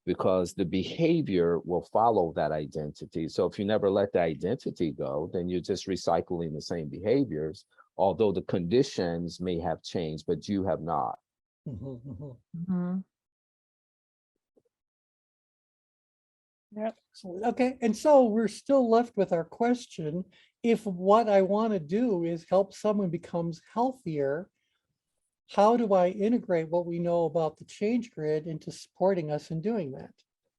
because the behavior will follow that identity. So if you never let the identity go, then you're just recycling the same behaviors, although the conditions may have changed, but you have not. Yep. Okay, and so we're still left with our question. If what I want to do is help someone becomes healthier, how do I integrate what we know about the change grid into supporting us in doing that?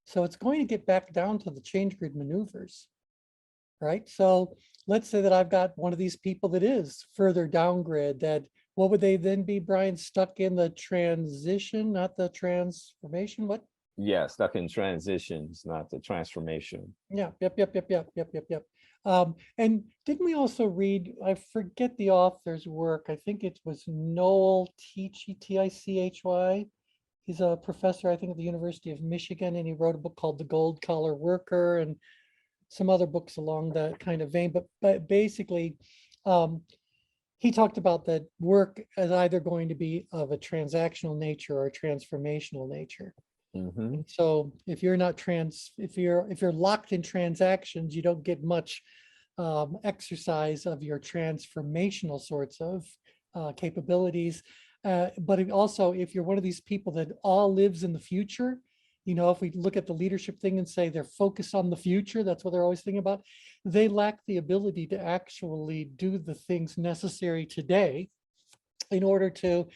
So it's going to get back down to the change grid maneuvers, right? So let's say that I've got one of these people that is further down grid, that what would they then be, Brian, stuck in the transition, not the transformation? What? Yeah, stuck in transitions, not the transformation. Yeah, yep. And didn't we also read, I forget the author's work, I think it was Noel Tichy, T-I-C-H-Y. He's a professor, I think, at the University of Michigan, and he wrote a book called The Gold Collar Worker and some other books along that kind of vein. But basically, he talked about that work as either going to be of a transactional nature or a transformational nature. Mhm. So if you're not if you're locked in transactions, you don't get much exercise of your transformational sorts of capabilities. But also, if you're one of these people that all lives in the future, you know, if we look at the leadership thing and say they're focused on the future, that's what they're always thinking about. They lack the ability to actually do the things necessary today in order to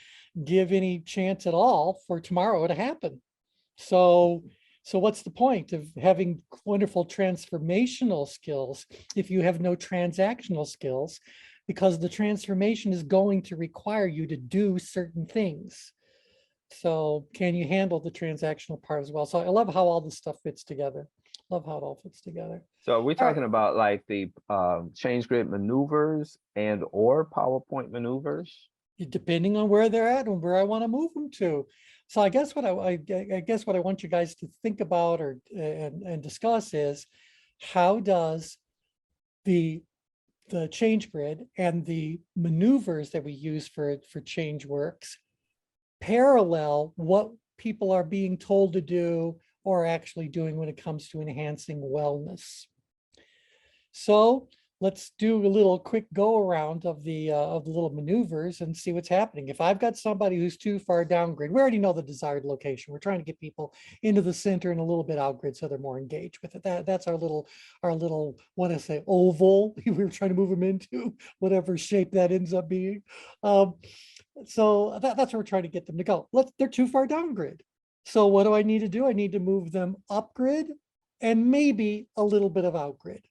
give any chance at all for tomorrow to happen. So what's the point of having wonderful transformational skills if you have no transactional skills? Because the transformation is going to require you to do certain things. So can you handle the transactional part as well? So I love how all this stuff fits together. Love how it all fits together. So we're All right. talking about like the change grid maneuvers and or PowerPoint maneuvers. Depending on where they're at and where I want to move them to. So I guess what I guess what I want you guys to think about or and discuss is how does the change grid and the maneuvers that we use for change works parallel what people are being told to do or actually doing when it comes to enhancing wellness. So let's do a little quick go around of the little maneuvers and see what's happening. If I've got somebody who's too far down grid, we already know the desired location. We're trying to get people into the center and a little bit out grid so they're more engaged with it. That's our little, what I say, oval. We were trying to move them into whatever shape that ends up being. So that's where we're trying to get them to go. They're too far down grid. So what do I need to do? I need to move them up grid and maybe a little bit of out grid.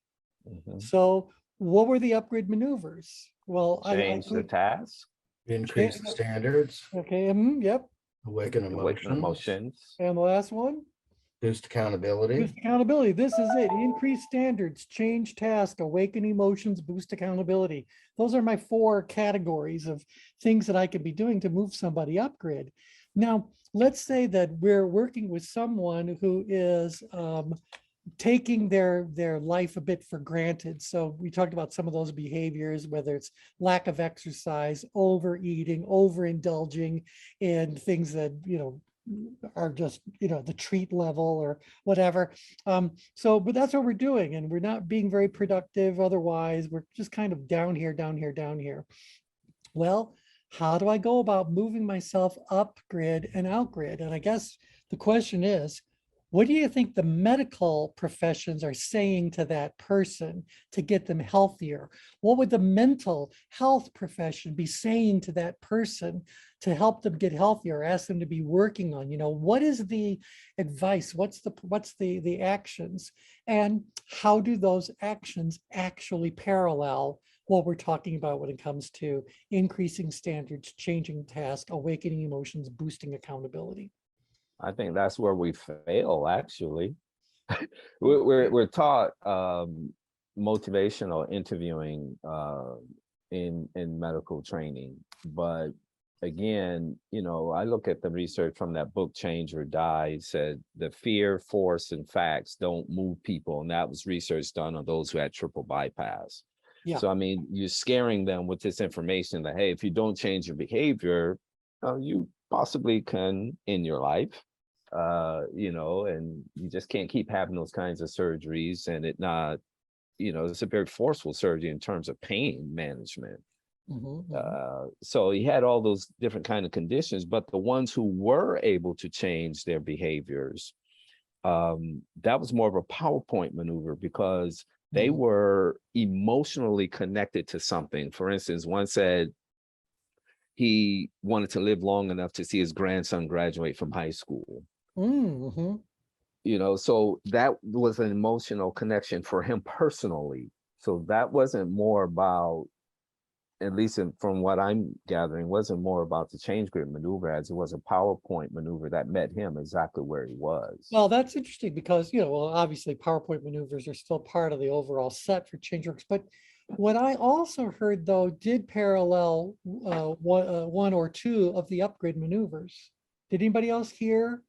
Mhm. So what were the upgrade maneuvers? Well, Change the task, Increase the standards, okay, yep. awaken awaken emotions, emotions. And the last one, boost accountability. boost accountability. This is it. Increase standards, change task, awaken emotions, boost accountability. Those are my 4 categories of things that I could be doing to move somebody up grid. Now, let's say that we're working with someone who is taking their life a bit for granted. So we talked about some of those behaviors, whether it's lack of exercise, overeating, overindulging in things that, you know, are just, you know, the treat level or whatever. But that's what we're doing. And we're not being very productive. Otherwise, we're just kind of down here, down here, down here. Well, how do I go about moving myself up grid and out grid? And I guess the question is, what do you think the medical professions are saying to that person to get them healthier? What would the mental health profession be saying to that person to help them get healthier, ask them to be working on? You know, what is the advice? What's the actions? And how do those actions actually parallel what we're talking about when it comes to increasing standards, changing tasks, awakening emotions, boosting accountability? I think that's where we fail, actually. We're taught motivational interviewing in medical training, but again, you know, I look at the research from that book Change or Die. It said the fear, force, and facts don't move people, and that was research done on those who had triple bypass. Yeah. So I mean, you're scaring them with this information that, hey, if you don't change your behavior, you possibly can in your life, you know, and you just can't keep having those kinds of surgeries and it not, you know, it's a very forceful surgery in terms of pain management. So he had all those different kind of conditions, but the ones who were able to change their behaviors, that was more of a PowerPoint maneuver because they were emotionally connected to something. For instance, one said he wanted to live long enough to see his grandson graduate from high school. You know, so that was an emotional connection for him personally. So that wasn't more about, at least from what I'm gathering, wasn't more about the change grid maneuver as it was a PowerPoint maneuver that met him exactly where he was. Well, that's interesting because, you know, well, obviously PowerPoint maneuvers are still part of the overall set for ChangeWorks. But what I also heard, though, did parallel one or two of the upgrade maneuvers. Did anybody else hear?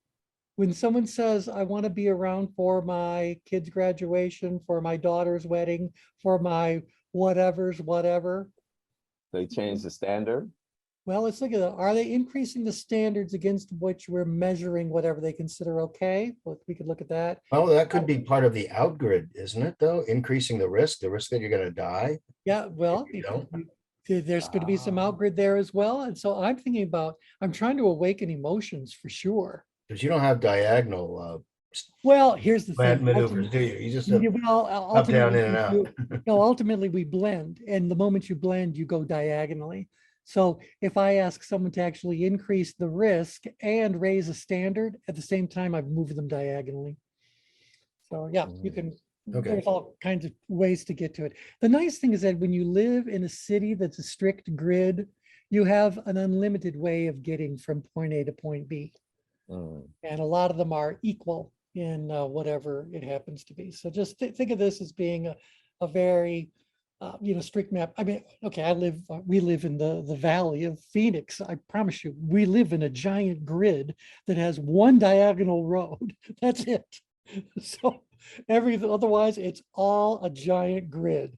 When someone says, I want to be around for my kid's graduation, for my daughter's wedding, for my whatever, They change the standard? Well, let's look at it. Are they increasing the standards against which we're measuring whatever they consider okay? Well, we could look at that. Well, that could be part of the outgrid, isn't it, though? Increasing the risk that you're gonna die. Yeah, well, You don't? there's going to be some outgrid there as well. And so I'm thinking about, I'm trying to awaken emotions for sure. Because you don't have diagonal Well, here's the plant thing. maneuvers, do you? You just have Well, up, down, in and out. no, ultimately we blend, and the moment you blend, you go diagonally. So if I ask someone to actually increase the risk and raise a standard at the same time, I've moved them diagonally. So yeah, you can, Okay. there's all kinds of ways to get to it. The nice thing is that when you live in a city that's a strict grid, you have an unlimited way of getting from point A to point B. And a lot of them are equal in whatever it happens to be. So just think of this as being a very, strict map. I mean, okay, we live in the valley of Phoenix. I promise you, we live in a giant grid that has one diagonal road. That's it. So otherwise it's all a giant grid.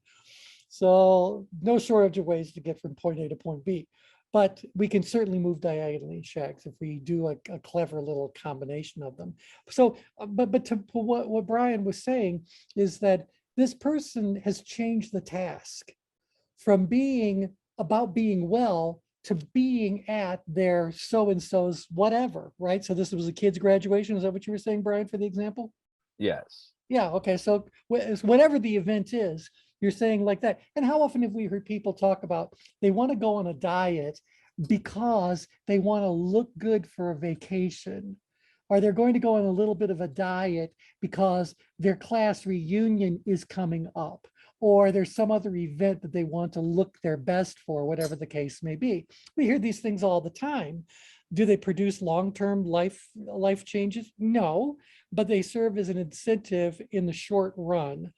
So no shortage of ways to get from point A to point B. But we can certainly move diagonally in shacks if we do a clever little combination of them. So, but to what Brian was saying is that this person has changed the task from being about being well to being at their so-and-so's whatever, right? So this was a kid's graduation. Is that what you were saying, Brian, for the example? Yes. Yeah, okay, so whatever the event is, you're saying like that. And how often have we heard people talk about they want to go on a diet because they want to look good for a vacation? Or they're going to go on a little bit of a diet because their class reunion is coming up, or there's some other event that they want to look their best for, whatever the case may be. We hear these things all the time. Do they produce long-term life changes? No, but they serve as an incentive in the short run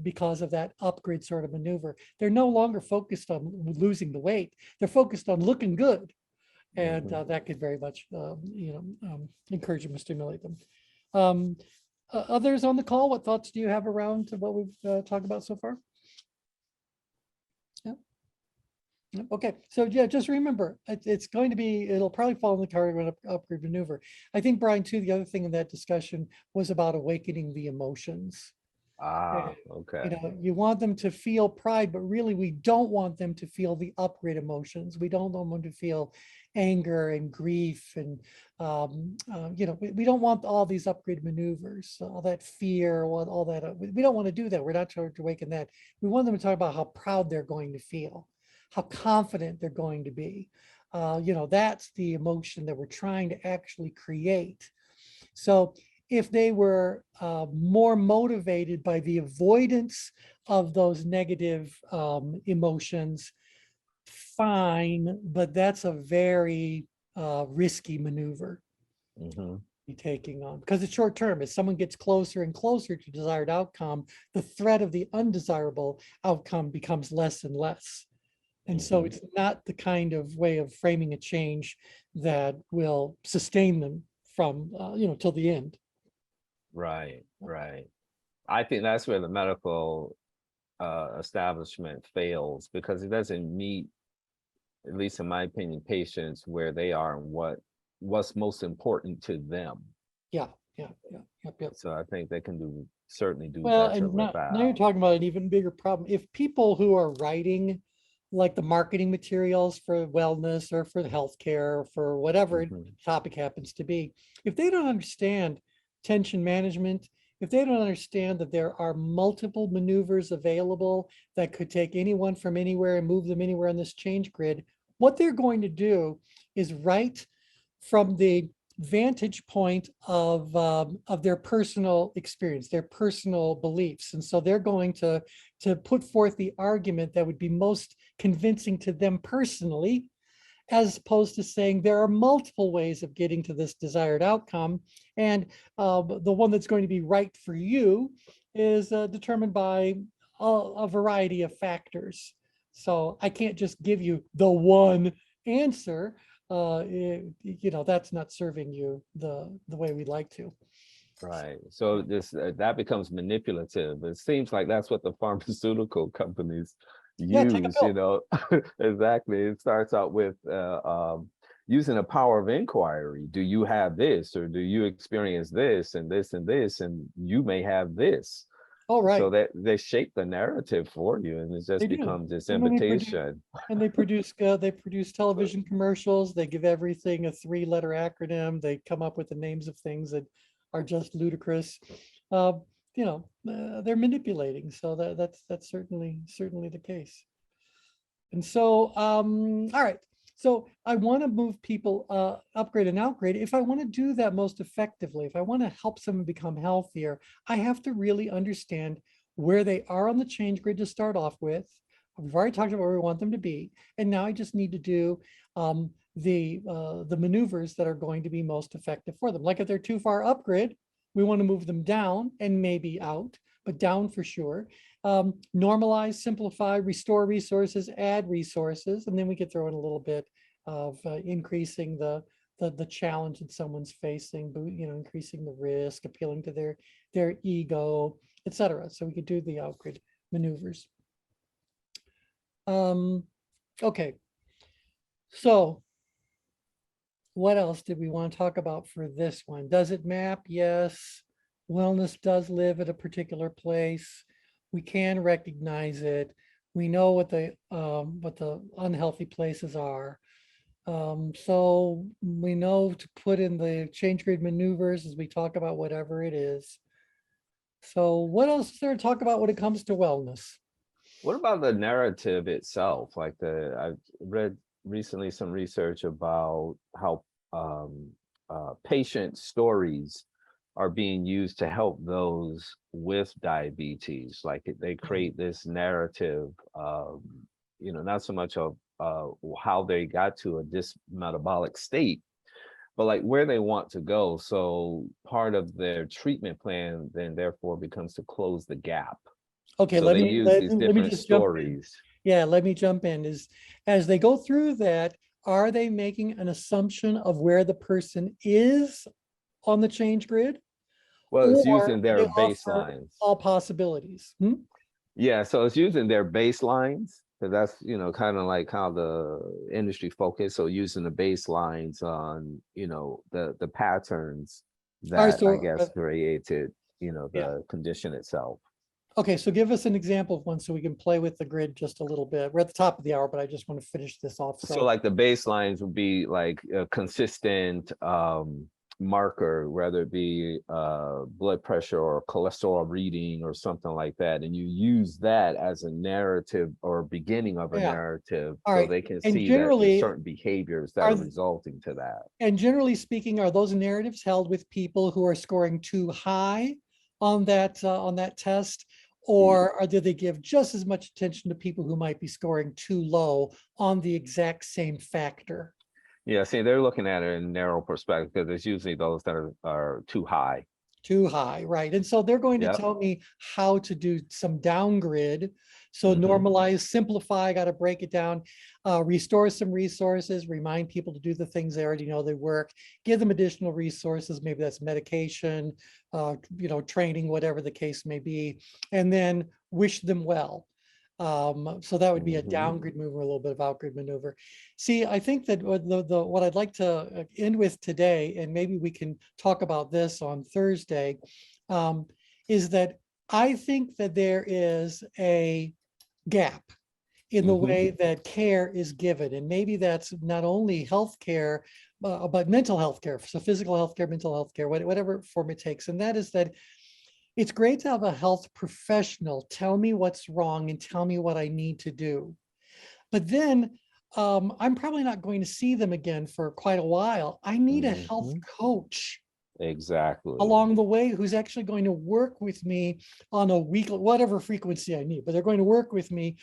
because of that upgrade sort of maneuver. They're no longer focused on losing the weight. They're focused on looking good. And that could very much, encourage them and stimulate them. Others on the call, what thoughts do you have around what we've talked about so far? Yeah. Okay, so yeah, just remember, it's going to be, it'll probably fall in the category of upgrade maneuver. I think, Brian, too, the other thing in that discussion was about awakening the emotions. Okay. You want them to feel pride, but really we don't want them to feel the upgrade emotions. We don't want them to feel anger and grief and, we don't want all these upgrade maneuvers, all that fear, all that. We don't want to do that. We're not trying to awaken that. We want them to talk about how proud they're going to feel, how confident they're going to be. That's the emotion that we're trying to actually create. So if they were more motivated by the avoidance of those negative emotions, fine, but that's a very risky maneuver be taking on, because it's short term. As someone gets closer and closer to desired outcome, the threat of the undesirable outcome becomes less and less. And so it's not the kind of way of framing a change that will sustain them from, till the end. Right. I think that's where the medical establishment fails, because it doesn't meet, at least in my opinion, patients where they are and what's most important to them. Yep. So I think they can certainly do Well, better and with now you're that. talking about an even bigger problem. If people who are writing like the marketing materials for wellness or for healthcare, or for whatever topic happens to be, if they don't understand tension management, if they don't understand that there are multiple maneuvers available that could take anyone from anywhere and move them anywhere on this change grid, what they're going to do is write from the vantage point of their personal experience, their personal beliefs. And so they're going to put forth the argument that would be most convincing to them personally, as opposed to saying there are multiple ways of getting to this desired outcome. And the one that's going to be right for you is determined by a variety of factors. So I can't just give you the one answer. That's not serving you the way we'd like to. Right. So this that becomes manipulative. It seems like that's what the pharmaceutical companies Yeah, take a use, pill. exactly. It starts out with using the power of inquiry. Do you have this, or do you experience this and this and this, and you may have this. All right. So that they shape the narrative for you, and it They just do. becomes this And then invitation. they produce television commercials. They give everything a 3-letter acronym. They come up with the names of things that are just ludicrous. They're manipulating. So that's certainly the case. And so, all right. So I want to move people upgrade and outgrade. If I want to do that most effectively, if I want to help someone become healthier, I have to really understand where they are on the change grid to start off with. We've already talked about where we want them to be, and now I just need to do the maneuvers that are going to be most effective for them. Like if they're too far upgrid, we want to move them down and maybe out, but down for sure. Normalize, simplify, restore resources, add resources, and then we could throw in a little bit of increasing the challenge that someone's facing, increasing the risk, appealing to their ego, etc. So we could do the outgrid maneuvers. Okay. So what else did we want to talk about for this one? Does it map? Yes. Wellness does live at a particular place. We can recognize it. We know what the unhealthy places are. So we know to put in the change grid maneuvers as we talk about whatever it is. So what else is there to talk about when it comes to wellness? What about the narrative itself? I've read recently some research about how patient stories are being used to help those with diabetes. Like they create this narrative, not so much of how they got to this metabolic state, but like where they want to go. So part of their treatment plan then therefore becomes to close the gap. Okay, So let they me use these let me different just jump in. stories. Yeah, let me jump in. As they go through that, are they making an assumption of where the person is on the change grid? Well, it's Or using do they their offer baselines. all possibilities? Yeah, so it's using their baselines. So that's, kind of like how the industry focus. So using the baselines on, the patterns All right, that I so guess created, yeah. the condition itself. Okay, so give us an example of one so we can play with the grid just a little bit. We're at the top of the hour, but I just want to finish this off. So like the baselines would be like a consistent marker, whether it be blood pressure or cholesterol reading or something like that. And you use that as a narrative or beginning of a Yeah. narrative All so right. they can And see that there's generally, certain behaviors that are are th- resulting to that. and generally speaking, are those narratives held with people who are scoring too high on that test? Or do they give just as much attention to people who might be scoring too low on the exact same factor? Yeah, see, they're looking at it in a narrow perspective because it's usually those that are too high. Too high, right? And so they're going to Yep. tell me how to do some downgrid. So Mhm. normalize, simplify, got to break it down, restore some resources, remind people to do the things they already know they work, give them additional resources, maybe that's medication, training, whatever the case may be, and then wish them well. So that would be a Mhm. downgrid maneuver, a little bit of outgrid maneuver. See, I think that what I'd like to end with today, and maybe we can talk about this on Thursday, is that I think that there is a gap in the Mhm. way that care is given. And maybe that's not only healthcare, but mental health care. So physical health care, mental health care, whatever form it takes. And that is that it's great to have a health professional tell me what's wrong and tell me what I need to do. But then I'm probably not going to see them again for quite a while. I need a health Mhm. coach Exactly. along the way who's actually going to work with me on a weekly, whatever frequency I need, but they're going to work with me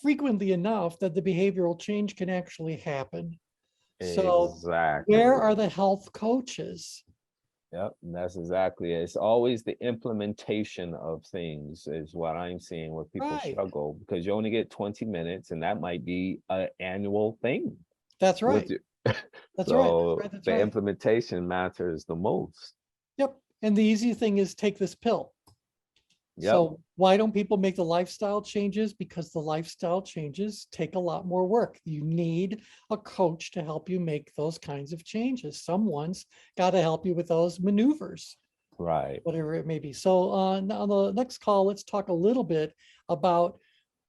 frequently enough that the behavioral change can actually happen. So Exactly. where are the health coaches? Yep, and that's exactly it. It's always the implementation of things is what I'm seeing where people Right. struggle because you only get 20 minutes and that might be an annual thing. That's right. With you. That's right. So That's the right. implementation matters the most. Yep. And the easy thing is take this pill. Yep. So why don't people make the lifestyle changes? Because the lifestyle changes take a lot more work. You need a coach to help you make those kinds of changes. Someone's got to help you with those maneuvers, Right. whatever it may be. So on the next call, let's talk a little bit about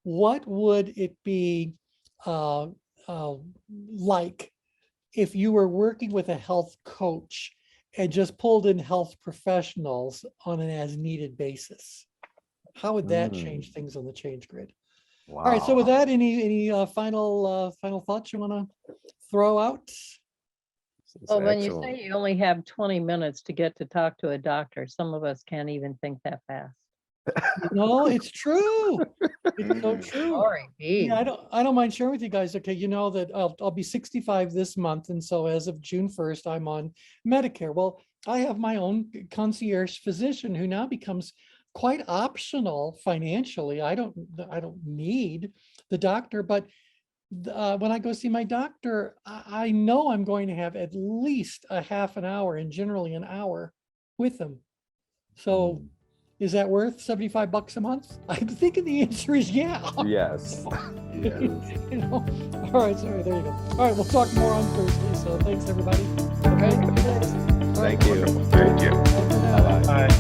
what would it be like if you were working with a health coach and just pulled in health professionals on an as needed basis. How would that change things on the change grid? Wow. All right, so with that, any final thoughts you want to throw out? Well, when you say you only have 20 minutes to get to talk to a doctor, some of us can't even think that fast. No, it's true. It's so Mm. true. Sorry, Yeah, I don't mind sharing with you guys. Okay, you know that I'll be 65 this month, and so as of June 1st, I'm on Medicare. Well, I have my own concierge physician who now becomes quite optional financially. I don't need the doctor, but when I go see my doctor, I know I'm going to have at least a half an hour and generally an hour with them. So is that worth $75 a month? I'm thinking the answer is yeah. Yes. You know? All right, sorry, there you go. All right, we'll talk more on Thursday. So thanks everybody. Okay. Thank you. Thank you. Bye for now. Bye-bye. Bye.